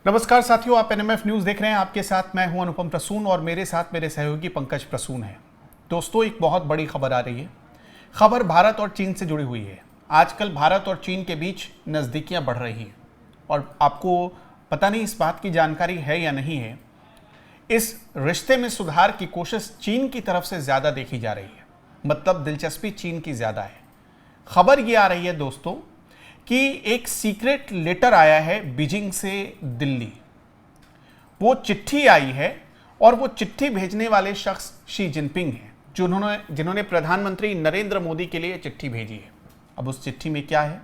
नमस्कार साथियों, आप एनएमएफ न्यूज देख रहे हैं। आपके साथ मैं हूं अनुपम प्रसून और मेरे साथ मेरे सहयोगी पंकज प्रसून हैं। दोस्तों, एक बहुत बड़ी खबर आ रही है। खबर भारत और चीन से जुड़ी हुई है। आजकल भारत और चीन के बीच नज़दीकियां बढ़ रही हैं और आपको पता नहीं इस बात की जानकारी है या नहीं है, इस रिश्ते में सुधार की कोशिश चीन की तरफ से ज़्यादा देखी जा रही है। मतलब दिलचस्पी चीन की ज़्यादा है। खबर ये आ रही है दोस्तों कि एक सीक्रेट लेटर आया है बीजिंग से दिल्ली। वो चिट्ठी आई है और वो चिट्ठी भेजने वाले शख्स शी जिनपिंग हैं, जिन्होंने प्रधानमंत्री नरेंद्र मोदी के लिए चिट्ठी भेजी है। अब उस चिट्ठी में क्या है,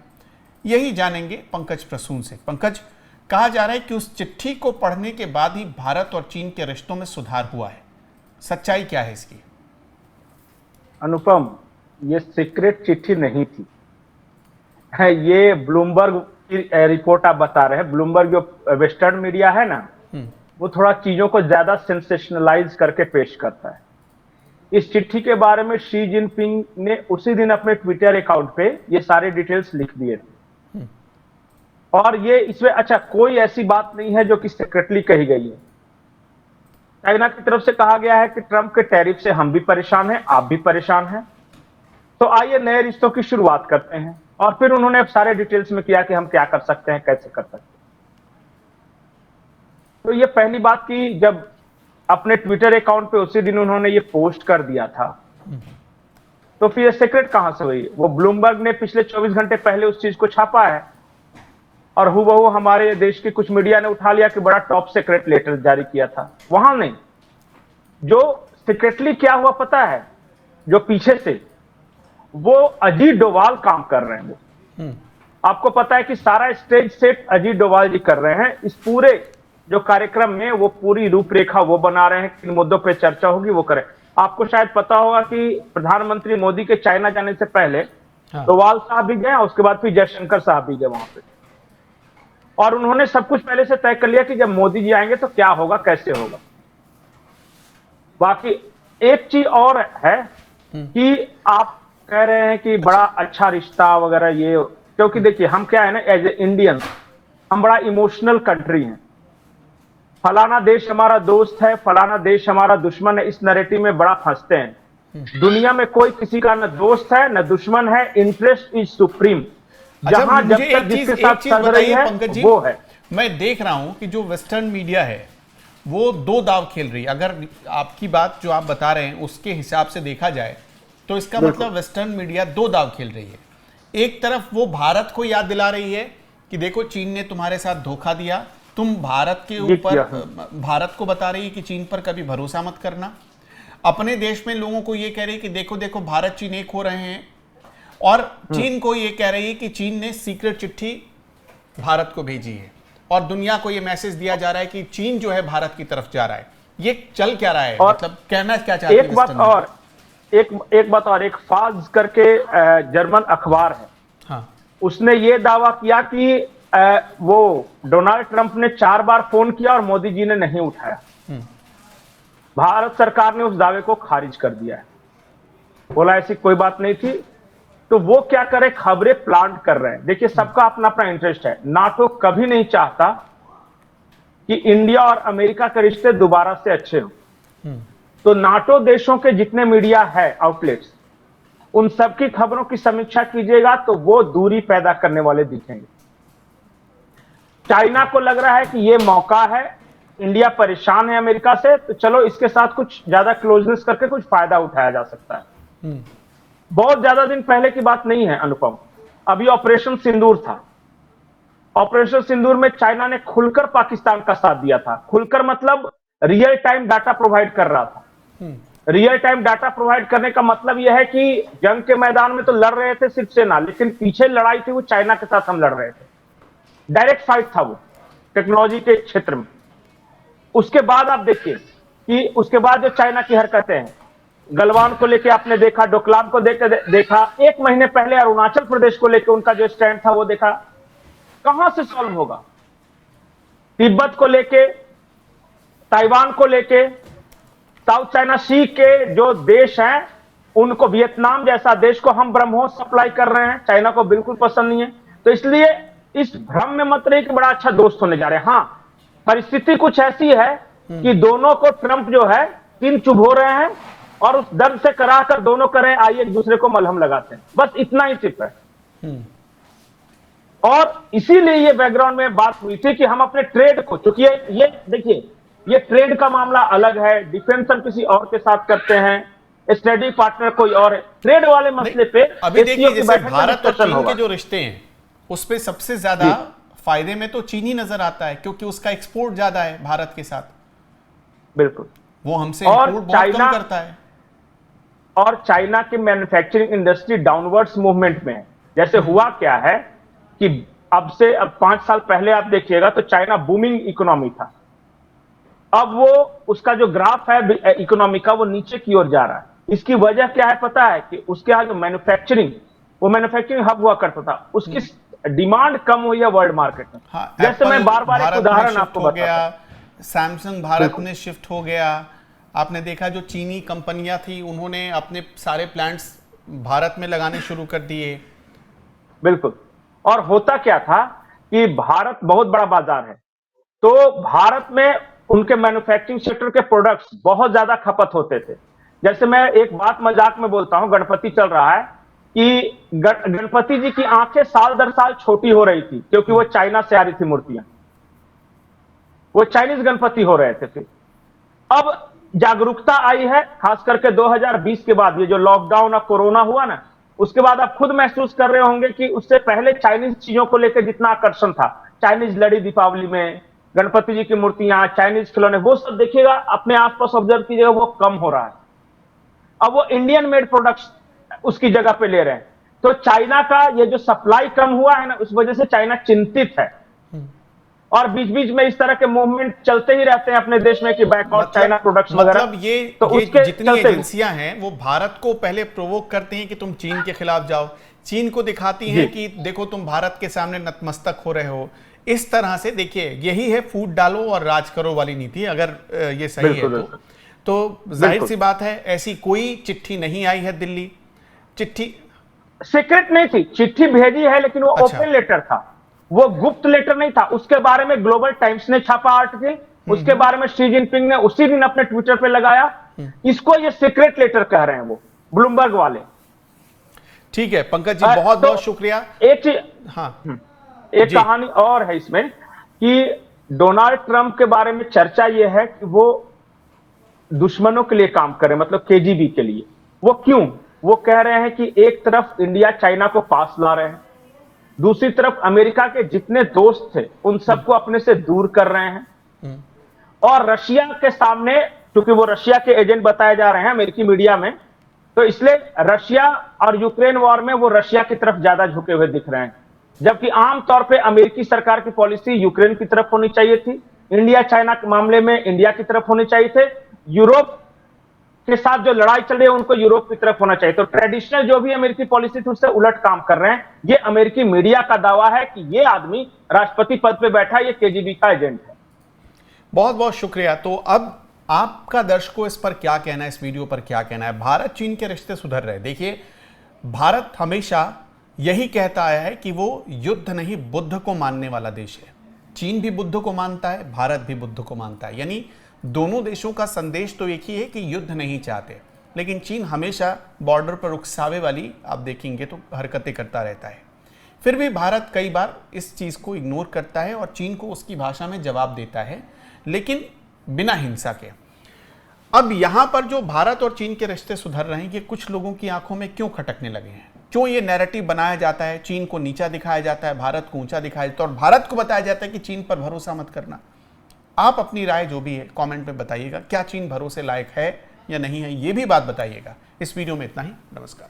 यही जानेंगे पंकज प्रसून से। पंकज, कहा जा रहा है कि उस चिट्ठी को पढ़ने के बाद ही भारत और चीन के रिश्तों में सुधार हुआ है। सच्चाई क्या है इसकी? अनुपम, ये सीक्रेट चिट्ठी नहीं थी। ये ब्लूमबर्ग की रिपोर्ट आप बता रहे हैं। ब्लूमबर्ग जो वेस्टर्न मीडिया है ना, वो थोड़ा चीजों को ज्यादा सेंसेशनलाइज करके पेश करता है। इस चिट्ठी के बारे में शी जिनपिंग ने उसी दिन अपने ट्विटर अकाउंट पे ये सारे डिटेल्स लिख दिए थे। और ये इसमें कोई ऐसी बात नहीं है जो कि सीक्रेटली कही गई है। चाइना की तरफ से कहा गया है कि ट्रंप के टैरिफ से हम भी परेशान हैं, आप भी परेशान हैं, तो आइए नए रिश्तों की शुरुआत करते हैं। और फिर उन्होंने अब सारे डिटेल्स में किया कि हम क्या कर सकते हैं, कैसे कर सकते हैं। तो ये पहली बात की, जब अपने ट्विटर अकाउंट पे उसी दिन उन्होंने ये पोस्ट कर दिया था, तो फिर ये सीक्रेट कहां से हुई? वो ब्लूमबर्ग ने पिछले 24 घंटे पहले उस चीज को छापा है और हूबहू हमारे देश की कुछ मीडिया ने उठा लिया कि बड़ा टॉप सीक्रेट लेटर जारी किया था। वहां नहीं, जो सीक्रेटली क्या हुआ पता है? जो पीछे से वो अजीत डोभाल काम कर रहे हैं। वो आपको पता है कि सारा स्टेज सेट अजीत डोभाल जी कर रहे हैं। इस पूरे जो कार्यक्रम में वो पूरी रूपरेखा वो बना रहे हैं, किन मुद्दों पे चर्चा होगी वो करें। आपको शायद पता होगा कि प्रधानमंत्री मोदी के चाइना जाने से पहले डोभाल साहब भी गए, उसके बाद फिर जयशंकर साहब भी गए वहां पे, और उन्होंने सब कुछ पहले से तय कर लिया कि जब मोदी जी आएंगे तो क्या होगा, कैसे होगा। बाकी एक चीज और है कि आप कह रहे हैं कि बड़ा अच्छा रिश्ता वगैरह ये, क्योंकि देखिए हम क्या है ना, एज ए इंडियन हम बड़ा इमोशनल कंट्री हैं। फलाना देश हमारा दोस्त है, फलाना देश हमारा दुश्मन है, इस नैरेटिव में बड़ा फंसते हैं। दुनिया में कोई किसी का न दोस्त है न दुश्मन है, इंटरेस्ट इज सुप्रीम। जहां जब तक जिसके साथ चल रही है पंकज जी, वो है। मैं देख रहा हूं कि जो वेस्टर्न मीडिया है वो दो दाव खेल रही है। अगर आपकी बात जो आप बता रहे हैं उसके हिसाब से देखा जाए तो इसका मतलब वेस्टर्न मीडिया दो दाव खेल रही है। एक तरफ वो भारत को याद दिला रही है कि देखो चीन ने तुम्हारे साथ धोखा दिया, तुम भारत के ऊपर, भारत को बता रही है कि चीन पर कभी भरोसा मत करना। अपने देश में लोगों को ये कह रही है कि देखो देखो भारत चीन एक हो रहे हैं, और चीन को ये कह रही है कि चीन ने सीक्रेट चिट्ठी भारत को भेजी है और दुनिया को ये मैसेज दिया जा रहा है कि चीन जो है भारत की तरफ जा रहा है। ये चल क्या रहा है, मतलब कहना क्या चाहते हैं? एक बात और, एक फाज करके जर्मन अखबार है, हाँ, उसने ये दावा किया कि वो डोनाल्ड ट्रंप ने 4 बार फोन किया और मोदी जी ने नहीं उठाया। भारत सरकार ने उस दावे को खारिज कर दिया है, बोला ऐसी कोई बात नहीं थी। तो वो क्या करे, खबरें प्लांट कर रहे हैं। देखिए सबका अपना अपना इंटरेस्ट है। नाटो कभी नहीं चाहता कि इंडिया और अमेरिका के रिश्ते दोबारा से अच्छे हो। तो नाटो देशों के जितने मीडिया है आउटलेट्स, उन सबकी खबरों की समीक्षा कीजिएगा तो वो दूरी पैदा करने वाले दिखेंगे। चाइना को लग रहा है कि ये मौका है, इंडिया परेशान है अमेरिका से, तो चलो इसके साथ कुछ ज्यादा क्लोजनेस करके कुछ फायदा उठाया जा सकता है। बहुत ज्यादा दिन पहले की बात नहीं है अनुपम, अभी ऑपरेशन सिंदूर था। ऑपरेशन सिंदूर में चाइना ने खुलकर पाकिस्तान का साथ दिया था। खुलकर मतलब रियल टाइम डाटा प्रोवाइड कर रहा था। रियल टाइम डाटा प्रोवाइड करने का मतलब यह है कि जंग के मैदान में तो लड़ रहे थे सिर्फ सेना, लेकिन पीछे लड़ाई थी वो चाइना के साथ हम लड़ रहे थे। डायरेक्ट फाइट था वो टेक्नोलॉजी के क्षेत्र में। उसके बाद आप देखिए कि उसके बाद जो चाइना की हरकतें हैं, गलवान को लेके आपने देखा, डोकलाम को देखा, 1 महीने पहले अरुणाचल प्रदेश को लेके उनका जो स्टैंड था वो देखा। कहां से सॉल्व होगा? तिब्बत को लेके, ताइवान को लेके, साउथ चाइना सी के जो देश हैं उनको, वियतनाम जैसा देश को हम ब्रह्मोस सप्लाई कर रहे हैं, चाइना को बिल्कुल पसंद नहीं है। तो इसलिए इस भ्रम में मत रहिए कि बड़ा अच्छा दोस्त होने जा रहे हैं। हाँ, परिस्थिति कुछ ऐसी है कि दोनों को ट्रंप जो है तीन चुभ हो रहे हैं और उस दर्द से कराकर दोनों करें आइए एक दूसरे को मलहम लगाते हैं, बस इतना ही सिर्फ है। और इसीलिए ये बैकग्राउंड में बात हुई थी कि हम अपने ट्रेड को, क्योंकि ये देखिए ये ट्रेड का मामला अलग है, डिफेंस हम किसी और के साथ करते हैं, स्टडी पार्टनर कोई और है, ट्रेड वाले मसले पे अभी देखिए जैसे भारत और चीन के जो रिश्ते हैं उस पे सबसे ज्यादा फायदे में तो चीन ही नजर आता है, क्योंकि उसका एक्सपोर्ट ज्यादा है भारत के साथ। बिल्कुल, वो हमसे इंपोर्ट बहुत कम करता है। और चाइना की मैन्युफैक्चरिंग इंडस्ट्री डाउनवर्ड्स मूवमेंट में है। जैसे हुआ क्या है कि अब 5 साल पहले आप देखिएगा तो चाइना बूमिंग इकोनॉमी था, अब वो उसका जो ग्राफ है इकोनॉमी का वो नीचे की ओर जा रहा है। इसकी वजह क्या है पता है? कि उसके यहाँ जो मैन्युफैक्चरिंग हब हुआ करता था, उसकी डिमांड कम हुई है वर्ल्ड मार्केट में। हाँ, जैसे मैं बार बार एक उदाहरण आपको बताया, सैमसंग भारत में शिफ्ट हो गया। आपने देखा जो चीनी कंपनियां थी उन्होंने अपने सारे प्लांट्स भारत में लगाने शुरू कर दिए। बिल्कुल, और होता क्या था कि भारत बहुत बड़ा बाजार है, तो भारत में उनके मैन्युफैक्चरिंग सेक्टर के प्रोडक्ट्स बहुत ज्यादा खपत होते थे। जैसे मैं एक बात मजाक में बोलता हूं, गणपति चल रहा है कि गणपति जी की आंखें साल दर साल छोटी हो रही थी, क्योंकि वो चाइना से आ रही थी मूर्तियां, वो चाइनीज गणपति हो रहे थे। फिर अब जागरूकता आई है, खास करके 2020 के बाद, ये जो लॉकडाउन और कोरोना हुआ ना, उसके बाद आप खुद महसूस कर रहे होंगे कि उससे पहले चाइनीज चीजों को लेकर जितना आकर्षण था, चाइनीज लड़ी दीपावली में, गणपति जी की मूर्तियां, चाइनीज खिलौने, वो सब देखिएगा अपने आसपास ऑब्जर्व कीजिएगा, वो कम हो रहा है। अब वो इंडियन मेड प्रोडक्ट्स उसकी जगह पे ले रहे हैं। तो चाइना का ये जो सप्लाई कम हुआ है ना, उस वजह से चाइना चिंतित है। और बीच बीच में इस तरह के मूवमेंट चलते ही रहते हैं अपने देश में कि बैकआउट चाइना प्रोडक्ट्स वगैरह। मतलब ये जितनी एजेंसियां हैं वो भारत को पहले प्रोवोक करती हैं कि तुम चीन के खिलाफ जाओ, चीन को दिखाती हैं कि देखो तुम भारत के सामने नतमस्तक हो रहे हो। इस तरह से देखिए यही है फूट डालो और राज करो वाली नीति, अगर ये सही है तो जाहिर सी बात है ऐसी कोई चिट्ठी नहीं आई है दिल्ली। चिट्ठी सीक्रेट नहीं थी, चिट्ठी भेजी है लेकिन वो ओपन लेटर था, वो गुप्त लेटर नहीं था। उसके बारे में ग्लोबल टाइम्स ने छापा आर्टिकल, उसके बारे में शी जिनपिंग ने उसी दिन अपने ट्विटर पे लगाया। इसको ये सीक्रेट लेटर कह रहे हैं वो ब्लूमबर्ग वाले। ठीक है पंकज जी, बहुत बहुत शुक्रिया। एक चीज, हाँ, एक कहानी और है इसमें कि डोनाल्ड ट्रंप के बारे में चर्चा यह है कि वो दुश्मनों के लिए काम कर रहे हैं, मतलब केजीबी के लिए। वो क्यों? वो कह रहे हैं कि एक तरफ इंडिया चाइना को पास ला रहे हैं, दूसरी तरफ अमेरिका के जितने दोस्त थे उन सबको अपने से दूर कर रहे हैं, और रशिया के सामने, क्योंकि वो रशिया के एजेंट बताए जा रहे हैं अमेरिकी मीडिया में, तो इसलिए रशिया और यूक्रेन वॉर में वो रशिया की तरफ ज्यादा झुके हुए दिख रहे हैं। जबकि आमतौर पे अमेरिकी सरकार की पॉलिसी यूक्रेन की तरफ होनी चाहिए थी, इंडिया चाइना के मामले में इंडिया की तरफ होने चाहिए थे, यूरोप के साथ जो लड़ाई चल रही है उनको यूरोप की तरफ होना चाहिए। तो ट्रेडिशनल जो भी अमेरिकी पॉलिसी थी उससे उलट काम कर रहे हैं। ये अमेरिकी मीडिया का दावा है कि ये आदमी राष्ट्रपति पद पे बैठा है, ये केजीबी का एजेंट है। बहुत बहुत शुक्रिया। तो अब आपका दर्शकों इस पर क्या कहना है, इस वीडियो पर क्या कहना है? भारत चीन के रिश्ते सुधर रहे। देखिए भारत हमेशा यही कहता आया है कि वो युद्ध नहीं बुद्ध को मानने वाला देश है। चीन भी बुद्ध को मानता है, भारत भी बुद्ध को मानता है, यानी दोनों देशों का संदेश तो एक ही है कि युद्ध नहीं चाहते। लेकिन चीन हमेशा बॉर्डर पर उकसावे वाली आप देखेंगे तो हरकतें करता रहता है। फिर भी भारत कई बार इस चीज़ को इग्नोर करता है और चीन को उसकी भाषा में जवाब देता है, लेकिन बिना हिंसा के। अब यहाँ पर जो भारत और चीन के रिश्ते सुधर रहे हैं, ये कुछ लोगों की आंखों में क्यों खटकने लगे हैं? क्यों ये नैरेटिव बनाया जाता है, चीन को नीचा दिखाया जाता है, भारत को ऊंचा दिखाया जाता है, और भारत को बताया जाता है कि चीन पर भरोसा मत करना? आप अपनी राय जो भी है कमेंट में बताइएगा। क्या चीन भरोसे लायक है या नहीं है, ये भी बात बताइएगा। इस वीडियो में इतना ही। नमस्कार।